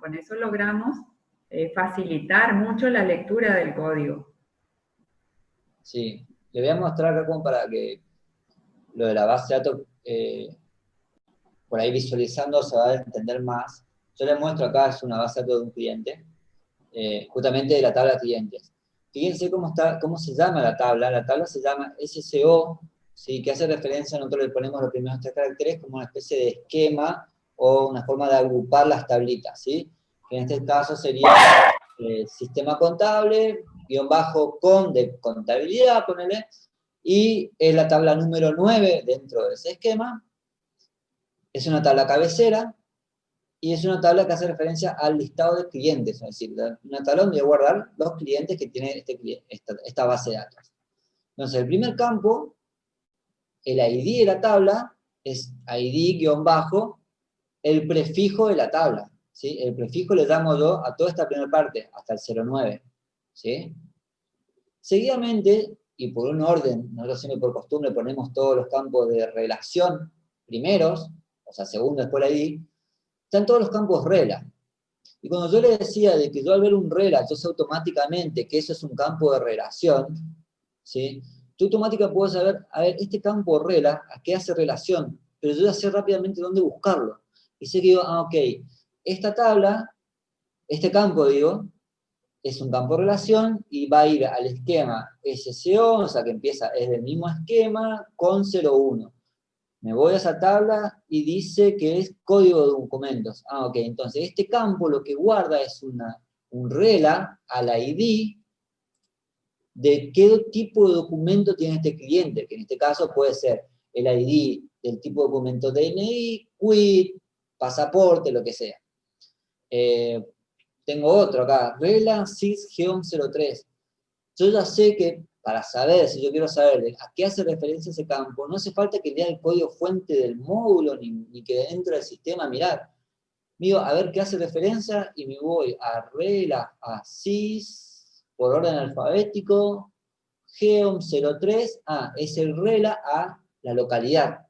Con eso logramos facilitar mucho la lectura del código. Sí, le voy a mostrar acá como para que lo de la base de datos, por ahí visualizando se va a entender más. Yo le muestro acá, es una base de datos de un cliente, justamente de la tabla clientes. Fíjense cómo se llama la tabla se llama SCO, ¿sí? Que hace referencia, nosotros le ponemos los primeros 3 caracteres como una especie de esquema o una forma de agrupar las tablitas, ¿sí? Que en este caso sería sistema contable, guión bajo con de contabilidad, ponele, y es la tabla número 9 dentro de ese esquema. Es una tabla cabecera, y es una tabla que hace referencia al listado de clientes, es decir, una tabla donde voy a guardar los clientes que tiene esta base de datos. Entonces, el primer campo, el ID de la tabla, es ID-bajo, el prefijo de la tabla, ¿sí? El prefijo le llamo yo a toda esta primera parte, hasta el 09, ¿sí? Seguidamente, y por un orden, nosotros siempre por costumbre ponemos todos los campos de relación primeros, o sea, segundo después el ID, están todos los campos rela. Y cuando yo le decía de que yo al ver un rela, yo sé automáticamente que eso es un campo de relación, ¿sí? Tú automáticamente puedes saber, a ver, este campo rela, ¿a qué hace relación? Pero yo ya sé rápidamente dónde buscarlo. Y sé que digo, ok, esta tabla, este campo, digo, es un campo de relación y va a ir al esquema SCO, o sea que empieza, es del mismo esquema, con 01. Me voy a esa tabla y dice que es código de documentos. Ah, ok, entonces este campo lo que guarda es un rela al ID de qué tipo de documento tiene este cliente, que en este caso puede ser el ID del tipo de documento DNI, quit, pasaporte, lo que sea. Tengo otro acá, rela sys-03. Yo ya sé que para saber, si yo quiero saber a qué hace referencia ese campo, no hace falta que lea el código fuente del módulo, ni que dentro del sistema mirar. Digo, a ver qué hace referencia, y me voy a rela, a sys, por orden alfabético, geom03, es el rela a la localidad.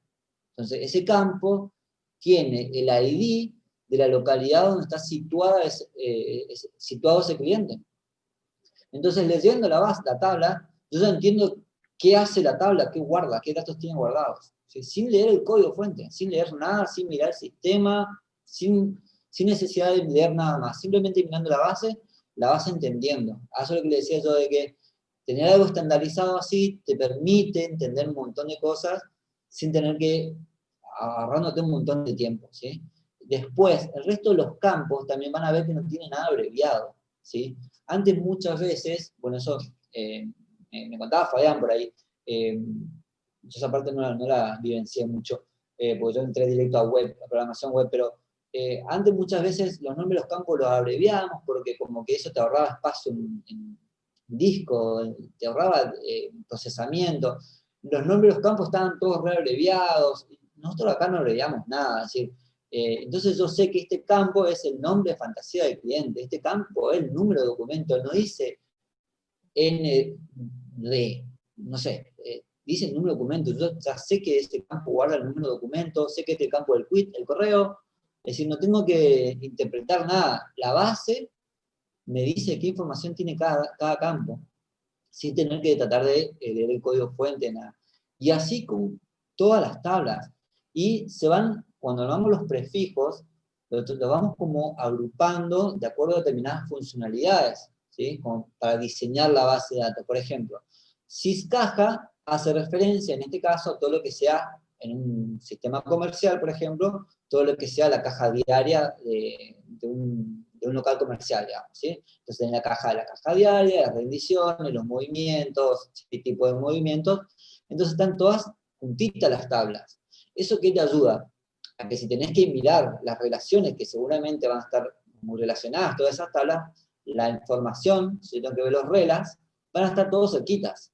Entonces, ese campo tiene el ID de la localidad donde está situado ese cliente. Entonces, leyendo la tabla, yo ya entiendo qué hace la tabla, qué guarda, qué datos tiene guardados. ¿Sí? Sin leer el código fuente, sin leer nada, sin mirar el sistema, sin necesidad de leer nada más. Simplemente mirando la vas entendiendo. Eso es lo que le decía yo de que tener algo estandarizado así te permite entender un montón de cosas sin tener que agarrándote un montón de tiempo, ¿sí? Después, el resto de los campos también van a ver que no tienen nada abreviado, ¿sí? Antes muchas veces, bueno, eso me contaba Fabián por ahí, yo esa parte no la vivencié mucho, porque yo entré directo a web, a programación web, pero antes muchas veces los nombres de los campos los abreviábamos porque como que eso te ahorraba espacio en disco, te ahorraba procesamiento. Los nombres de los campos estaban todos re abreviados, nosotros acá no abreviamos nada, es decir, entonces yo sé que este campo es el nombre de fantasía del cliente, este campo es el número de documento, no dice ND, no sé, dice el número de documento, yo ya sé que este campo guarda el número de documento, sé que este campo es el quit, el correo, es decir, no tengo que interpretar nada, la base me dice qué información tiene cada campo, sin tener que tratar de leer el código fuente, nada. Y así con todas las tablas. Y se van, cuando hablamos los prefijos, lo vamos como agrupando de acuerdo a determinadas funcionalidades, ¿sí? Como para diseñar la base de datos. Por ejemplo, syscaja hace referencia, en este caso, a todo lo que sea en un sistema comercial, por ejemplo, todo lo que sea la caja diaria de un local comercial, digamos, ¿sí? Entonces en la caja diaria, las rendiciones, los movimientos, qué tipo de movimientos, entonces están todas juntitas las tablas. ¿Eso qué te ayuda? A que si tenés que mirar las relaciones que seguramente van a estar muy relacionadas, todas esas tablas, la información, si tengo que ver los relas, van a estar todos cerquitas,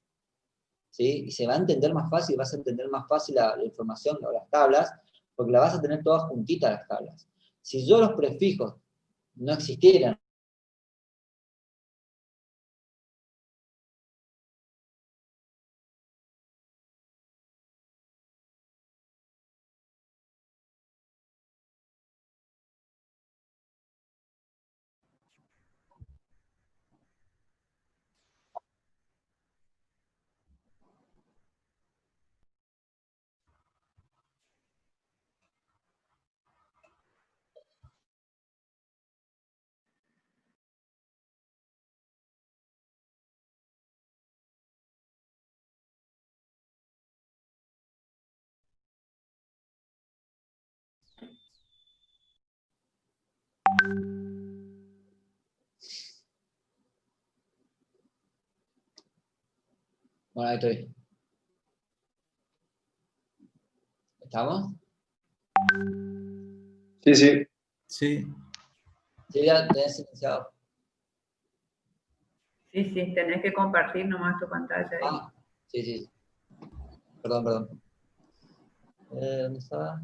¿sí? Y se va a entender más fácil, vas a entender más fácil la información o las tablas, porque la vas a tener todas juntitas las tablas. Si yo los prefijos no existieran, Bueno, ahí estoy. ¿Estamos? Sí, sí. Sí. Sí, ya tenés silenciado. Sí, sí, tenés que compartir nomás tu pantalla ahí. Ah, sí, sí. Perdón. ¿Dónde estaba?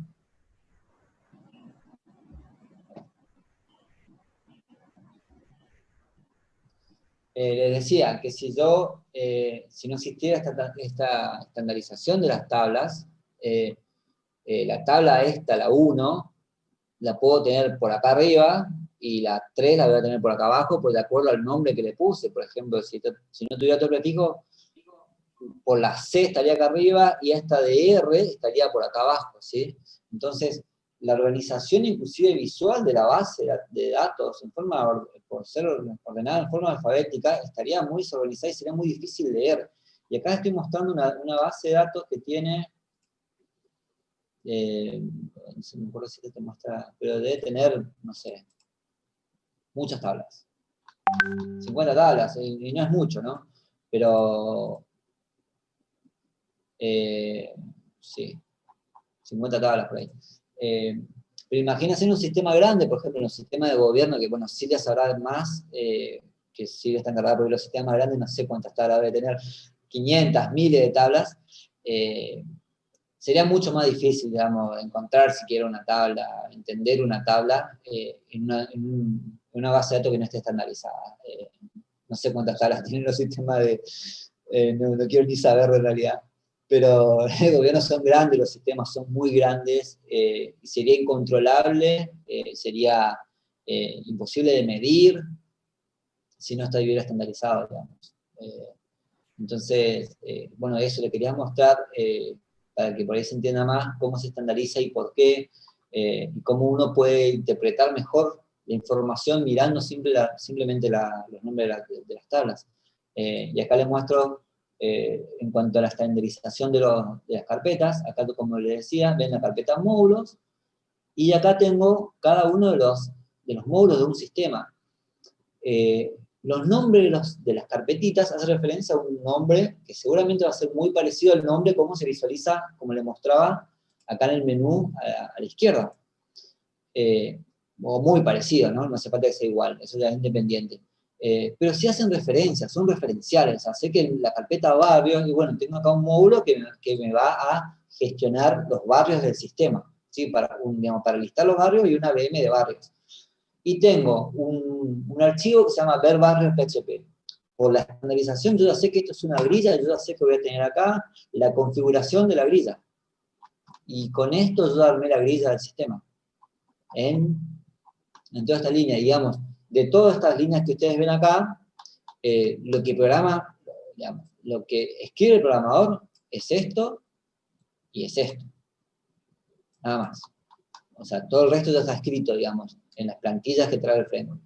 Les decía que si no existiera esta estandarización de las tablas, la tabla esta, la 1, la puedo tener por acá arriba, y la 3 la voy a tener por acá abajo, pues de acuerdo al nombre que le puse. Por ejemplo, si no tuviera otro prefijo, por la C estaría acá arriba, y esta de R estaría por acá abajo, ¿sí? Entonces, la organización inclusive visual de la base de datos, por ser ordenada en forma alfabética, estaría muy desorganizada y sería muy difícil leer. Y acá estoy mostrando una base de datos que tiene, no sé, me acuerdo si te muestra, pero debe tener, no sé, muchas tablas. 50 tablas, y no es mucho, ¿no? Pero, sí, 50 tablas por ahí. Pero imagínense en un sistema grande, por ejemplo, en un sistema de gobierno, que bueno, Silvia sabrá más, que Silvia está encargada, porque los sistemas grandes no sé cuántas tablas debe tener, 500, miles de tablas, sería mucho más difícil, digamos, encontrar siquiera una tabla, entender una tabla en una base de datos que no esté estandarizada. No sé cuántas tablas tienen los sistemas no quiero ni saber en realidad. Pero los gobiernos son grandes, los sistemas son muy grandes, y sería incontrolable, sería imposible de medir si no estuviera estandarizado, digamos. Entonces, bueno, eso le quería mostrar, para que por ahí se entienda más cómo se estandariza y por qué, y cómo uno puede interpretar mejor la información mirando simplemente los nombres de las tablas. Y acá les muestro, en cuanto a la estandarización de las carpetas, acá como les decía, ven la carpeta módulos, y acá tengo cada uno de los módulos de un sistema. Los nombres de las carpetitas hacen referencia a un nombre que seguramente va a ser muy parecido al nombre como se visualiza, como le mostraba acá en el menú a la izquierda. O muy parecido, ¿no? No hace falta que sea igual, eso ya es independiente. Pero sí hacen referencias, son referenciales. O sea, sé que la carpeta barrios, y bueno, tengo acá un módulo que me va a gestionar los barrios del sistema, ¿sí? Digamos, para listar los barrios y una VM de barrios. Y tengo un archivo que se llama ver barrios PHP. Por la estandarización, yo ya sé que esto es una grilla, yo ya sé que voy a tener acá la configuración de la grilla. Y con esto yo armé la grilla del sistema. En toda esta línea, digamos, de todas estas líneas que ustedes ven acá, lo que programa, digamos, lo que escribe el programador es esto y es esto. Nada más. O sea, todo el resto ya está escrito, digamos, en las plantillas que trae el framework.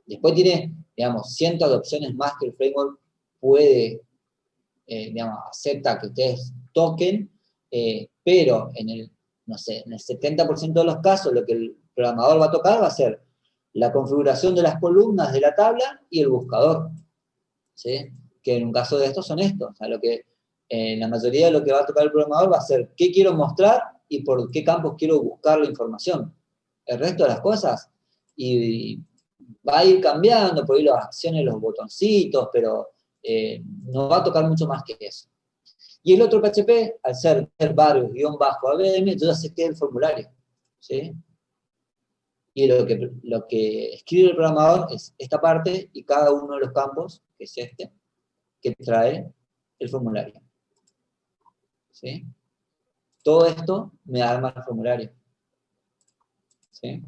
Después tiene, digamos, cientos de opciones más que el framework puede, digamos, acepta que ustedes toquen, pero no sé, en el 70% de los casos lo que el programador va a tocar va a ser la configuración de las columnas de la tabla y el buscador, ¿sí? Que en un caso de estos son estos. O sea, en la mayoría de lo que va a tocar el programador va a ser qué quiero mostrar y por qué campos quiero buscar la información. El resto de las cosas, y va a ir cambiando por ahí las acciones, los botoncitos, pero no va a tocar mucho más que eso. Y el otro PHP, al ser varios-ABM, yo ya sé que es el formulario, ¿sí? Y lo que escribe el programador es esta parte y cada uno de los campos, que es este, que trae el formulario. ¿Sí? Todo esto me arma el formulario. ¿Sí?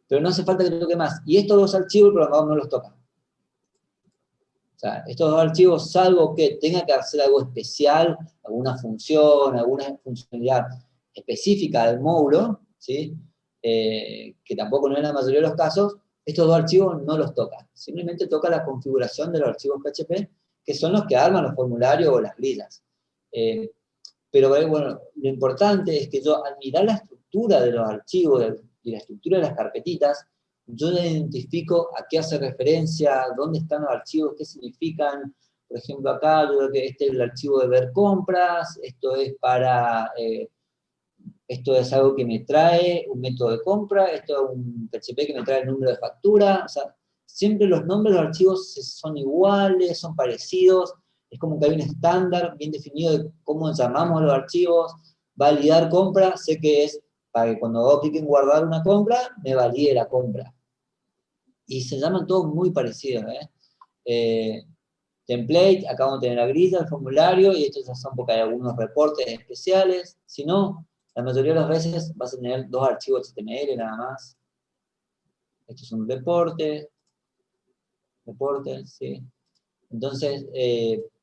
Pero no hace falta que toque más. Y estos dos archivos el programador no los toca. O sea, estos dos archivos, salvo que tenga que hacer algo especial, alguna función, alguna funcionalidad específica del módulo, ¿sí? Que tampoco no es la mayoría de los casos, estos dos archivos no los toca. Simplemente toca la configuración de los archivos PHP, que son los que arman los formularios o las grillas. Pero bueno, lo importante es que yo, al mirar la estructura de los archivos y la estructura de las carpetitas, yo identifico a qué hace referencia, dónde están los archivos, qué significan. Por ejemplo, acá yo veo que este es el archivo de ver compras, esto es para, esto es algo que me trae un método de compra, esto es un PHP que me trae el número de factura, o sea, siempre los nombres de los archivos son iguales, son parecidos, es como que hay un estándar bien definido de cómo llamamos a los archivos. Validar compra, sé que es para que cuando hago clic en guardar una compra, me valide la compra. Y se llaman todos muy parecidos, template, acá vamos a tener la grilla, el formulario, y estos ya son porque hay algunos reportes especiales. Si no, la mayoría de las veces vas a tener 2 archivos HTML nada más. Esto es un reporte, sí. Entonces,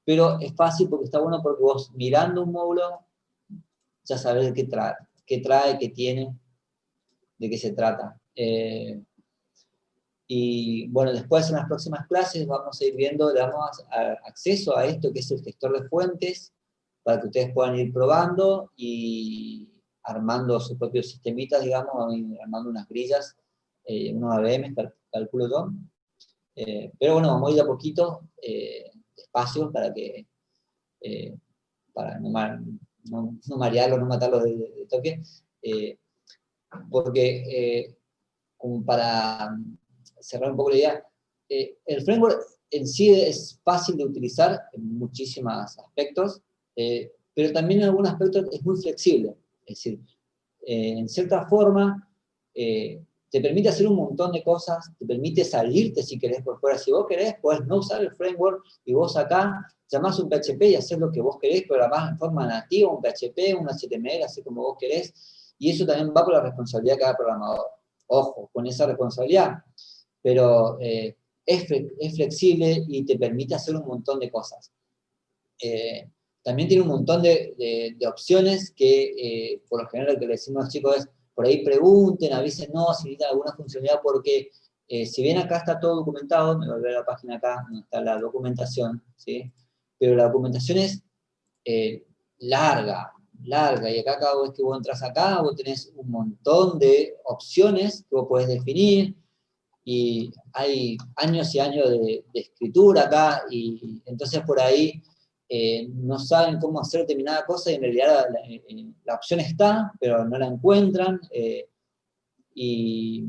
pero es fácil porque está bueno porque vos mirando un módulo, ya sabés qué trae, qué tiene, de qué se trata. Y bueno, después en las próximas clases vamos a ir viendo, le damos acceso a esto que es el gestor de fuentes, para que ustedes puedan ir probando y armando sus propios sistemitas, digamos, armando unas grillas, unos ABM, calculo yo. Pero bueno, vamos a ir a poquito, despacio, para no marearlos, no matarlos de toque, porque como para cerrar un poco la idea, el framework en sí es fácil de utilizar en muchísimos aspectos, pero también en algunos aspectos es muy flexible. Es decir, en cierta forma, te permite hacer un montón de cosas, te permite salirte si querés por fuera. Si vos querés, podés no usar el framework y vos acá llamás un PHP y haces lo que vos querés, programás en forma nativa un PHP, un HTML, así como vos querés, y eso también va por la responsabilidad de cada programador. Ojo, con esa responsabilidad, pero es flexible y te permite hacer un montón de cosas. También tiene un montón de opciones que, por lo general, lo que le decimos a los chicos es, por ahí pregunten, avisen, no, si necesitan alguna funcionalidad, porque si bien acá está todo documentado, me voy a ver la página acá, donde está la documentación, ¿sí? Pero la documentación es larga, y acá cada vez que vos entras acá, vos tenés un montón de opciones que vos podés definir, y hay años y años de escritura acá, y entonces por ahí no saben cómo hacer determinada cosa, y en realidad la opción está, pero no la encuentran, y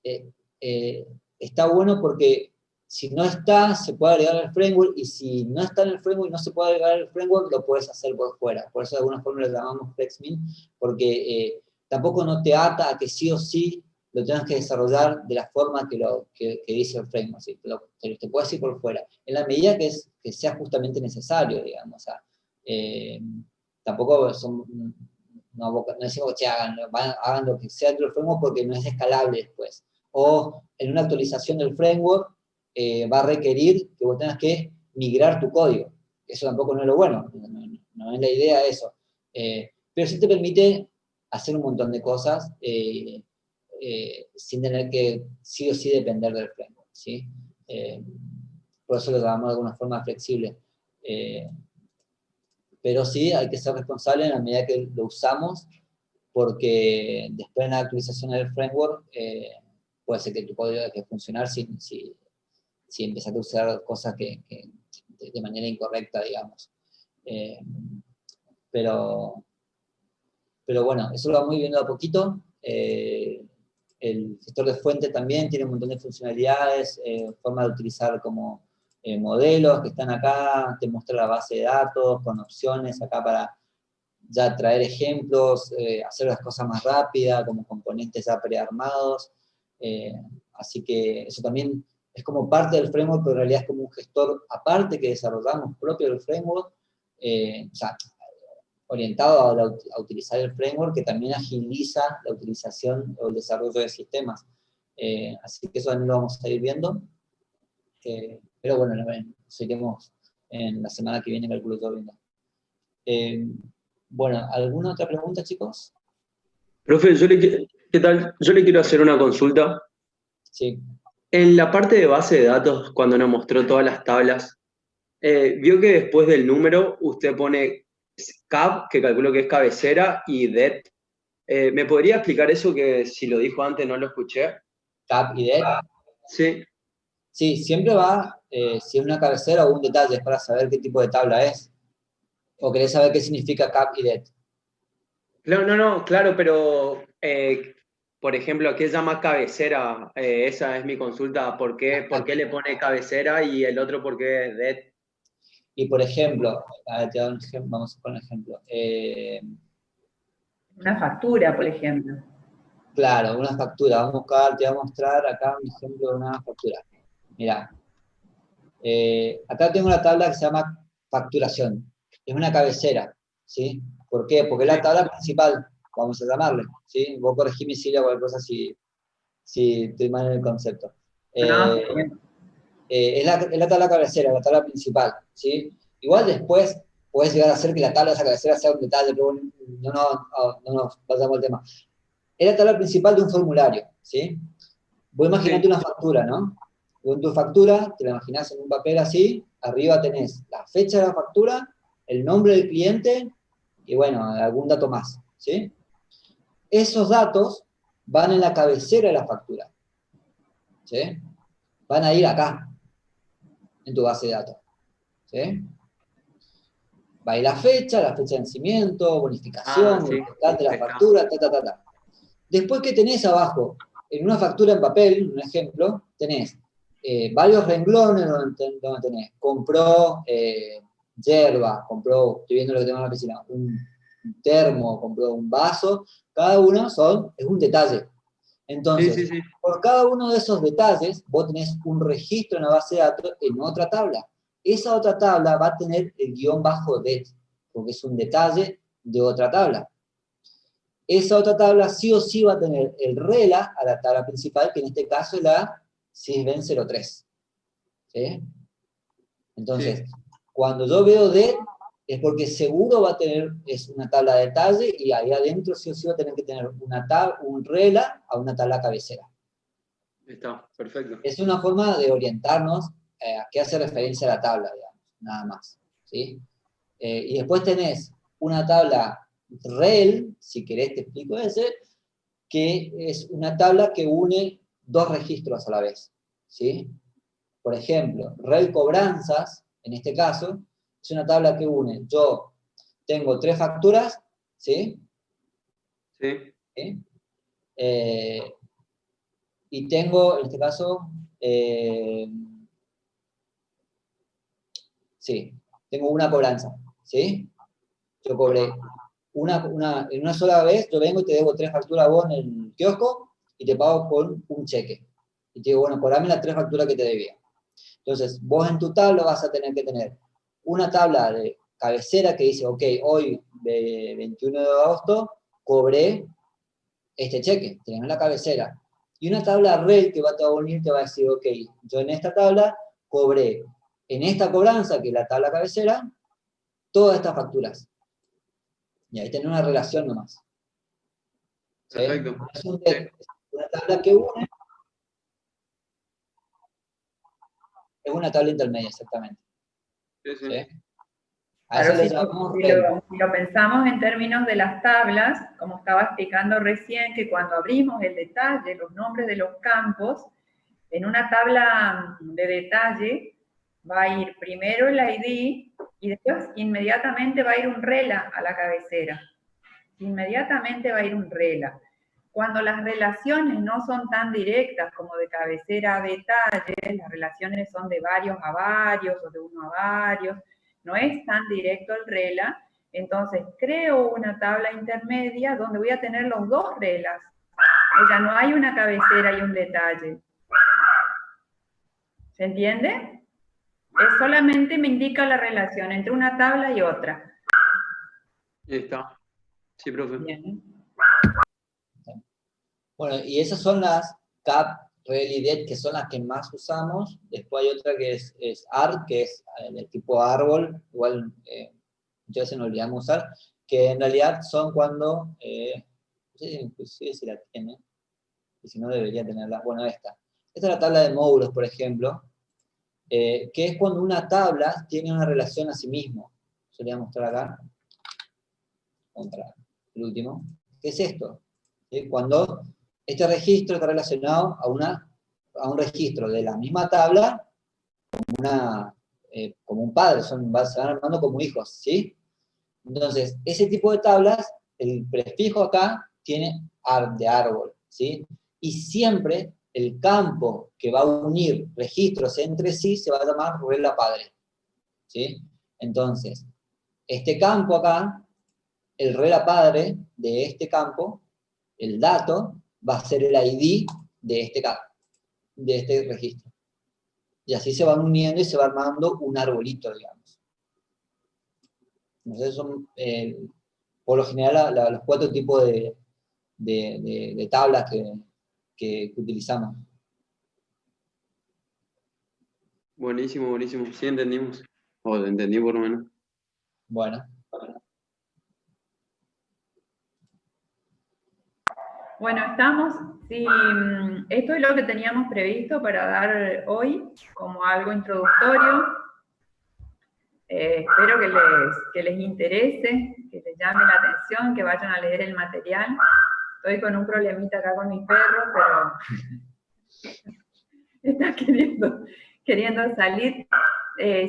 eh, eh, está bueno porque si no está, se puede agregar al framework, y si no está en el framework y no se puede agregar al framework, lo puedes hacer por fuera. Por eso de alguna forma lo llamamos FlexMin, porque tampoco no te ata a que sí o sí lo tengas que desarrollar de la forma que dice el framework, ¿sí? Te puedes ir por fuera, en la medida que sea justamente necesario, digamos. O sea, tampoco no decimos que hagan lo que sea dentro del framework porque no es escalable después. O en una actualización del framework va a requerir que vos tengas que migrar tu código. Eso tampoco no es lo bueno, no es la idea de eso. Pero sí te permite hacer un montón de cosas sin tener que sí o sí depender del framework, ¿sí? Por eso lo llamamos de alguna forma flexible. Pero sí hay que ser responsable en la medida que lo usamos, porque después de la actualización del framework puede ser que tu código deje de funcionar si empezaste a usar cosas de manera incorrecta, digamos. Pero bueno, eso lo vamos viendo a poquito. El gestor de fuente también tiene un montón de funcionalidades, forma de utilizar como modelos que están acá, te muestra la base de datos con opciones acá para ya traer ejemplos, hacer las cosas más rápidas, como componentes ya prearmados. Así que eso también es como parte del framework, pero en realidad es como un gestor aparte que desarrollamos propio del framework, o sea, orientado a utilizar el framework, que también agiliza la utilización o el desarrollo de sistemas. Así que eso también lo vamos a ir viendo. Pero bueno, seguiremos en la semana que viene, calculo todo viendo. Bueno, ¿alguna otra pregunta, chicos? Profe, ¿qué tal? Yo le quiero hacer una consulta. Sí. En la parte de base de datos, cuando nos mostró todas las tablas, vio que después del número usted pone cab, que calculo que es cabecera, y det. ¿Me podría explicar eso que si lo dijo antes no lo escuché? cap y det. Sí. Sí, siempre va, si es una cabecera o un detalle, es para saber qué tipo de tabla es. ¿O querés saber qué significa cap y det? No, claro, pero por ejemplo, ¿qué llama cabecera? Esa es mi consulta. ¿Por qué le pone cabecera y el otro por qué es det? Y por ejemplo, a ver, te doy un ejemplo, vamos a poner un ejemplo. Una factura, por ejemplo. Claro, una factura. Vamos a buscar, te voy a mostrar acá un ejemplo de una factura. Mirá, acá tengo una tabla que se llama facturación. Es una cabecera, ¿sí? ¿Por qué? Porque es la tabla principal, vamos a llamarle, ¿sí? Vos corregime, Silvia, cualquier cosa si estoy mal en el concepto. No, Es la tabla cabecera, la tabla principal, ¿sí? Igual después puedes llegar a hacer que la tabla de esa cabecera sea un detalle, pero no nos pasamos el tema. Es la tabla principal de un formulario, ¿sí? Vos imaginate una factura, ¿no? Vos en tu factura, te la imaginás en un papel así, arriba tenés la fecha de la factura, el nombre del cliente y bueno, algún dato más, ¿sí? Esos datos van en la cabecera de la factura, ¿sí? Van a ir acá, en tu base de datos, ¿sí? Va a ir la fecha de vencimiento, bonificación, Sí, de la factura, ta. Después, ¿qué tenés abajo? En una factura en papel, un ejemplo, tenés varios renglones donde tenés, compró yerba, compró, estoy viendo lo que tengo en la piscina, un termo, compró un vaso, cada uno es un detalle. Entonces, Sí. por cada uno de esos detalles, vos tenés un registro en la base de datos en otra tabla. Esa otra tabla va a tener el guión bajo det, porque es un detalle de otra tabla. Esa otra tabla sí o sí va a tener el rela a la tabla principal, que en este caso es la SysDen 03. ¿Sí? Entonces, cuando yo veo det, es porque seguro va a tener, es una tabla de detalle, y ahí adentro sí o sí va a tener que tener un rela a una tabla cabecera. Está, perfecto. Es una forma de orientarnos a qué hace referencia a la tabla, digamos, nada más. ¿Sí? Y después tenés una tabla rel, si querés te explico ese, que es una tabla que une dos registros a la vez, ¿sí? Por ejemplo, rel cobranzas, en este caso, es una tabla que une, yo tengo 3 facturas, ¿sí? Sí. ¿Sí? Y tengo, en este caso, sí, tengo una cobranza, ¿sí? Yo cobré en una sola vez, yo vengo y te debo 3 facturas a vos en el kiosco y te pago con un cheque. Y te digo, bueno, cobrame las 3 facturas que te debía. Entonces, vos en tu tabla vas a tener que tener una tabla de cabecera que dice, ok, hoy, de 21 de agosto, cobré este cheque, tenés la cabecera. Y una tabla rel que te va a unir, te va a decir, ok, yo en esta tabla cobré, en esta cobranza, que es la tabla cabecera, todas estas facturas. Y ahí tenés una relación nomás. ¿Sí? Perfecto. Es una tabla que une. Es una tabla intermedia, exactamente. Sí. A eso claro, le llamamos si lo pensamos en términos de las tablas, como estaba explicando recién, que cuando abrimos el detalle, los nombres de los campos, en una tabla de detalle va a ir primero el ID y después inmediatamente va a ir un rela a la cabecera. Inmediatamente va a ir un rela. Cuando las relaciones no son tan directas como de cabecera a detalle, las relaciones son de varios a varios o de uno a varios, no es tan directo el rela, entonces creo una tabla intermedia donde voy a tener los dos relas. O sea, no hay una cabecera y un detalle. ¿Se entiende? Es solamente me indica la relación entre una tabla y otra. Ahí está. Sí, profe. Bien. Bueno, y esas son las cap, rel y det, que son las que más usamos. Después hay otra que es art, que es del tipo árbol, igual muchas veces nos olvidamos usar, que en realidad son cuando, no sé inclusive si la tiene, y si no debería tenerla, bueno, esta. Esta es la tabla de módulos, por ejemplo, que es cuando una tabla tiene una relación a sí mismo. Yo le voy a mostrar acá, contra el último. ¿Qué es esto? Cuando Este registro está relacionado a un registro de la misma tabla, como un padre, se van armando como hijos, ¿sí? Entonces, ese tipo de tablas, el prefijo acá tiene de árbol, ¿sí? Y siempre el campo que va a unir registros entre sí se va a llamar regla padre, ¿sí? Entonces, este campo acá, el regla padre de este campo, el dato, va a ser el ID de este registro. Y así se van uniendo y se va armando un arbolito, digamos. Entonces son, por lo general, los 4 tipos de tablas que utilizamos. Buenísimo, buenísimo. Sí, entendimos. O entendí por lo menos. Bueno. Bueno, sí, esto es lo que teníamos previsto para dar hoy como algo introductorio. Espero que les interese, que les llame la atención, que vayan a leer el material. Estoy con un problemita acá con mis perros, pero está queriendo salir.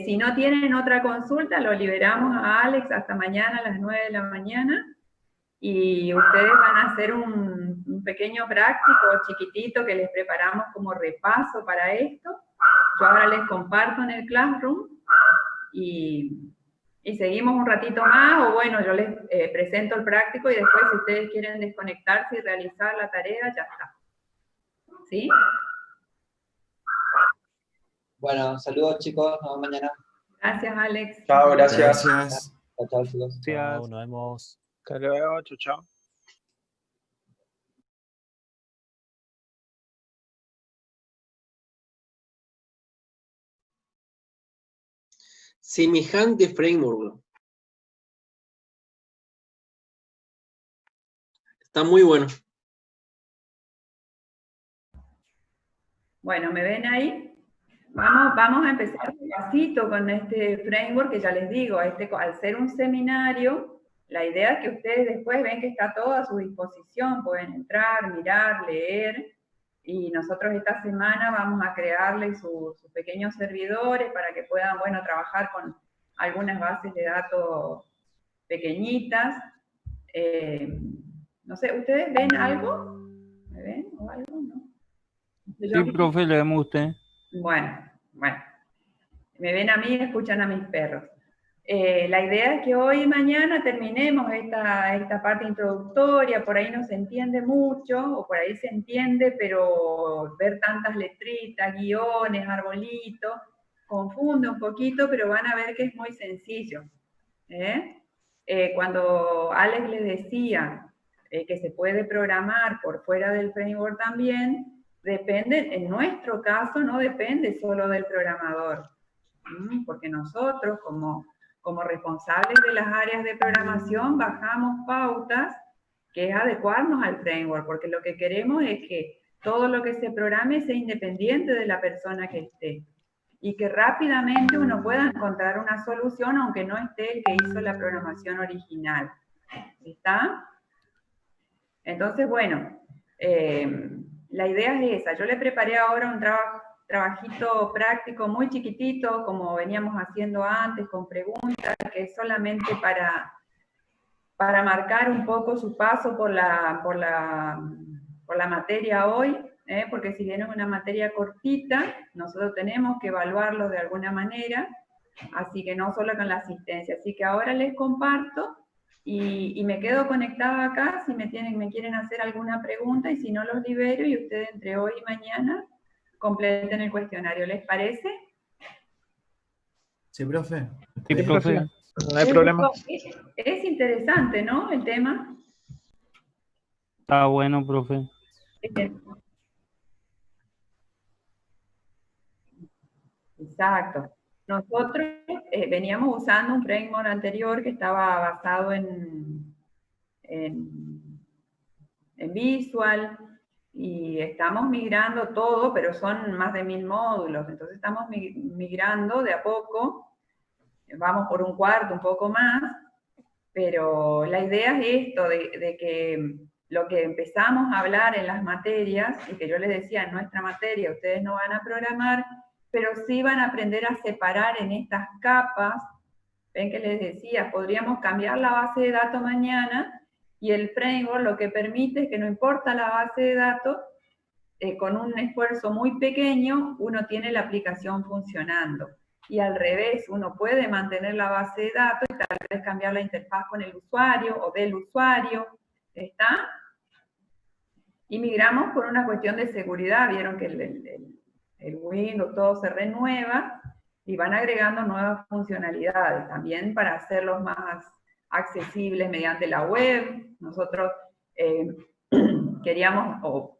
Si no tienen otra consulta, lo liberamos a Alex hasta mañana a las 9 de la mañana. Y ustedes van a hacer un pequeño práctico chiquitito que les preparamos como repaso para esto. Yo ahora les comparto en el Classroom y seguimos un ratito más, o bueno, yo les presento el práctico y después si ustedes quieren desconectarse y realizar la tarea, ya está. ¿Sí? Bueno, saludos chicos, nos vemos mañana. Gracias, Alex. Chao, gracias. Gracias. Chao, chicos. Chao, nos vemos. Hasta luego, chao, chao. Semejante framework. Está muy bueno. Bueno, ¿me ven ahí? Vamos a empezar despacito con este framework que ya les digo, al ser un seminario, la idea es que ustedes después ven que está todo a su disposición, pueden entrar, mirar, leer, y nosotros esta semana vamos a crearles sus pequeños servidores para que puedan, bueno, trabajar con algunas bases de datos pequeñitas. No sé, ¿ustedes ven algo? ¿Me ven o algo? ¿No? Sí, profe, le vemos a usted. Bueno, me ven a mí y escuchan a mis perros. La idea es que hoy y mañana terminemos esta parte introductoria, por ahí no se entiende mucho, o por ahí se entiende, pero ver tantas letritas, guiones, arbolitos, confunde un poquito, pero van a ver que es muy sencillo. Cuando Alex les decía que se puede programar por fuera del framework también, depende, en nuestro caso no depende solo del programador, porque nosotros como responsables de las áreas de programación bajamos pautas que es adecuarnos al framework, porque lo que queremos es que todo lo que se programe sea independiente de la persona que esté y que rápidamente uno pueda encontrar una solución aunque no esté el que hizo la programación original. ¿Está? Entonces, bueno, la idea es esa. Yo le preparé ahora un trabajito práctico muy chiquitito, como veníamos haciendo antes, con preguntas, que es solamente para marcar un poco su paso por la materia hoy, porque si bien es una materia cortita, nosotros tenemos que evaluarlo de alguna manera, así que no solo con la asistencia. Así que ahora les comparto y me quedo conectada acá si me quieren hacer alguna pregunta, y si no los libero y ustedes entre hoy y mañana completen el cuestionario. ¿Les parece? Sí, profe. Sí, profe. No hay problema. Es interesante, ¿no? El tema. Está bueno, profe. Exacto. Nosotros veníamos usando un framework anterior que estaba basado en Visual, y estamos migrando todo, pero son más de 1000 módulos, entonces estamos migrando de a poco, vamos por un cuarto, un poco más, pero la idea es esto, de que lo que empezamos a hablar en las materias, y que yo les decía, en nuestra materia ustedes no van a programar, pero sí van a aprender a separar en estas capas. Ven que les decía, podríamos cambiar la base de datos mañana, y el framework lo que permite es que no importa la base de datos, con un esfuerzo muy pequeño, uno tiene la aplicación funcionando. Y al revés, uno puede mantener la base de datos y tal vez cambiar la interfaz con el usuario o del usuario. ¿Está? Y migramos por una cuestión de seguridad. Vieron que el Windows todo se renueva y van agregando nuevas funcionalidades también para hacerlos más accesibles mediante la web. Nosotros queríamos, o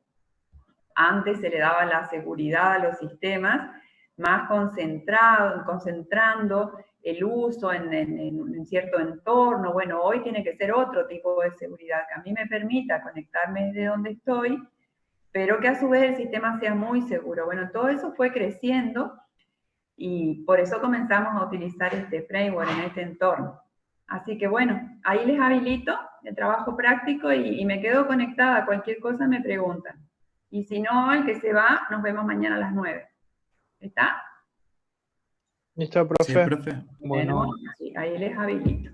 antes se le daba la seguridad a los sistemas, más concentrando el uso en cierto entorno. Bueno, hoy tiene que ser otro tipo de seguridad, que a mí me permita conectarme desde donde estoy, pero que a su vez el sistema sea muy seguro. Bueno, todo eso fue creciendo y por eso comenzamos a utilizar este framework en este entorno. Así que bueno, ahí les habilito el trabajo práctico y me quedo conectada. Cualquier cosa me preguntan. Y si no, el que se va, nos vemos mañana a las 9. ¿Está? Listo, Sí, profe. profe. Bueno, Sí, ahí les habilito.